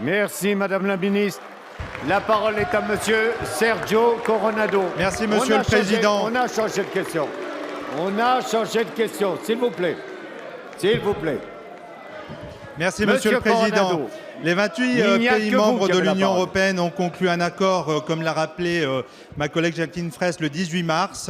Merci, Madame la Ministre. La parole est à Monsieur Sergio Coronado. Merci, Monsieur le Président. On a changé de question. On a changé de question, s'il vous plaît. S'il vous plaît. Merci, Monsieur le Président. Coronado. Les 28 pays membres de l'Union européenne ont conclu un accord, comme l'a rappelé ma collègue Jacqueline Fraisse, le 18 mars,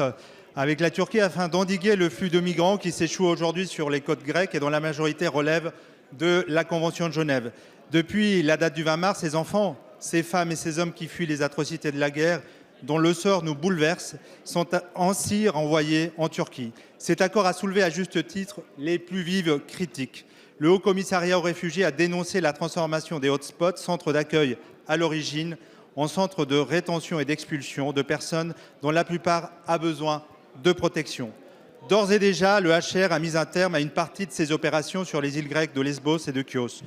avec la Turquie afin d'endiguer le flux de migrants qui s'échoue aujourd'hui sur les côtes grecques et dont la majorité relève de la Convention de Genève. Depuis la date du 20 mars, ces enfants, ces femmes et ces hommes qui fuient les atrocités de la guerre, dont le sort nous bouleverse, sont ainsi renvoyés en Turquie. Cet accord a soulevé à juste titre les plus vives critiques. Le Haut Commissariat aux réfugiés a dénoncé la transformation des hotspots, centres d'accueil à l'origine, en centres de rétention et d'expulsion de personnes dont la plupart a besoin de protection. D'ores et déjà, le HCR a mis un terme à une partie de ses opérations sur les îles grecques de Lesbos et de Chios.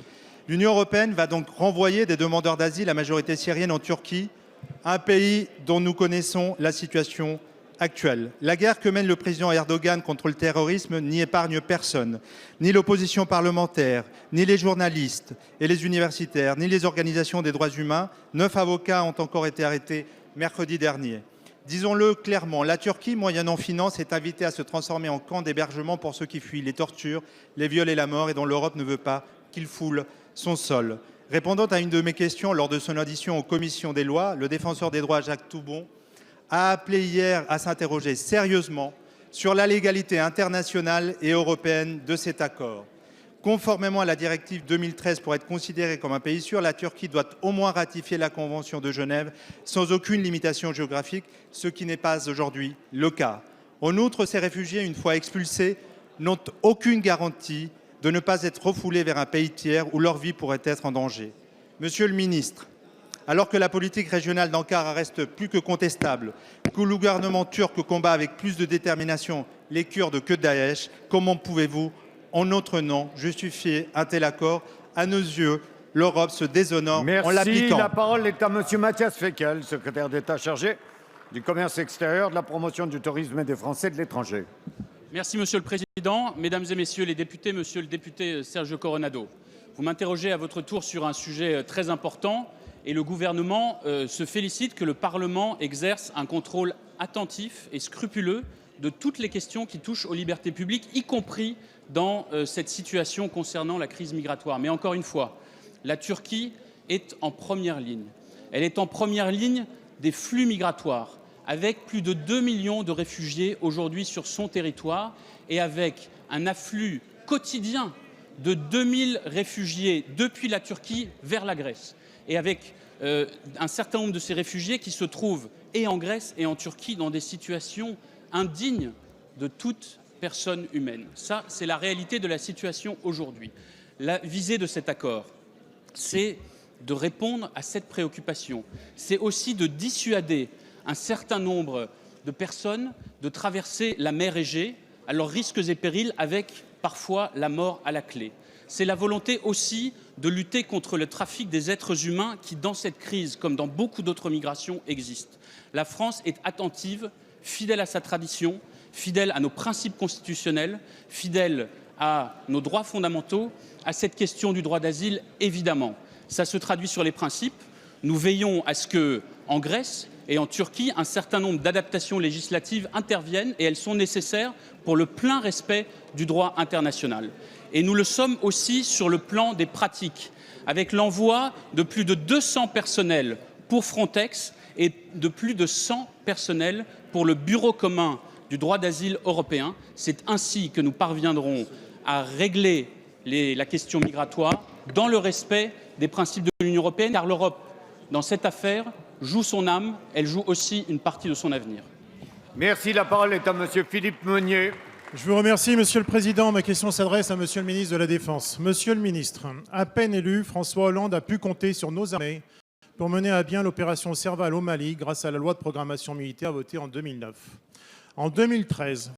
L'Union européenne va donc renvoyer des demandeurs d'asile à majorité syrienne en Turquie, un pays dont nous connaissons la situation actuelle. La guerre que mène le président Erdogan contre le terrorisme n'y épargne personne, ni l'opposition parlementaire, ni les journalistes et les universitaires, ni les organisations des droits humains. 9 avocats ont encore été arrêtés mercredi dernier. Disons-le clairement, la Turquie, moyennant finance, est invitée à se transformer en camp d'hébergement pour ceux qui fuient les tortures, les viols et la mort et dont l'Europe ne veut pas qu'il foule son sol. Répondant à une de mes questions lors de son audition aux commissions des lois, le défenseur des droits Jacques Toubon a appelé hier à s'interroger sérieusement sur la légalité internationale et européenne de cet accord. Conformément à la directive 2013, pour être considérée comme un pays sûr, la Turquie doit au moins ratifier la Convention de Genève sans aucune limitation géographique, ce qui n'est pas aujourd'hui le cas. En outre, ces réfugiés, une fois expulsés, n'ont aucune garantie de ne pas être refoulés vers un pays tiers où leur vie pourrait être en danger. Monsieur le ministre, alors que la politique régionale d'Ankara reste plus que contestable, que le gouvernement turc combat avec plus de détermination les Kurdes que Daesh, comment pouvez-vous, en notre nom, justifier un tel accord? À nos yeux, l'Europe se déshonore en l'appliquant. La parole est à Monsieur Matthias Fekl, secrétaire d'État chargé du commerce extérieur, de la promotion du tourisme et des Français de l'étranger. Merci, Monsieur le Président. Mesdames et Messieurs les députés, Monsieur le député Sergio Coronado, vous m'interrogez à votre tour sur un sujet très important et le gouvernement se félicite que le Parlement exerce un contrôle attentif et scrupuleux de toutes les questions qui touchent aux libertés publiques, y compris dans cette situation concernant la crise migratoire. Mais encore une fois, la Turquie est en première ligne. Elle est en première ligne des flux migratoires, avec plus de 2 millions de réfugiés aujourd'hui sur son territoire et avec un afflux quotidien de 2000 réfugiés depuis la Turquie vers la Grèce. Et avec un certain nombre de ces réfugiés qui se trouvent et en Grèce et en Turquie dans des situations indignes de toute personne humaine. Ça, c'est la réalité de la situation aujourd'hui. La visée de cet accord, c'est de répondre à cette préoccupation. C'est aussi de dissuader un certain nombre de personnes de traverser la mer Égée à leurs risques et périls avec parfois la mort à la clé. C'est la volonté aussi de lutter contre le trafic des êtres humains qui, dans cette crise, comme dans beaucoup d'autres migrations, existe. La France est attentive, fidèle à sa tradition, fidèle à nos principes constitutionnels, fidèle à nos droits fondamentaux, à cette question du droit d'asile, évidemment. Ça se traduit sur les principes. Nous veillons à ce que, en Grèce et en Turquie, un certain nombre d'adaptations législatives interviennent et elles sont nécessaires pour le plein respect du droit international. Et nous le sommes aussi sur le plan des pratiques, avec l'envoi de plus de 200 personnels pour Frontex et de plus de 100 personnels pour le Bureau commun du droit d'asile européen. C'est ainsi que nous parviendrons à régler la question migratoire dans le respect des principes de l'Union européenne, car l'Europe, dans cette affaire, joue son âme, elle joue aussi une partie de son avenir. Merci. La parole est à Monsieur Philippe Meunier. Je vous remercie, Monsieur le Président. Ma question s'adresse à Monsieur le ministre de la Défense. Monsieur le ministre, à peine élu, François Hollande a pu compter sur nos armées pour mener à bien l'opération Serval au Mali grâce à la loi de programmation militaire votée en 2009. En 2013,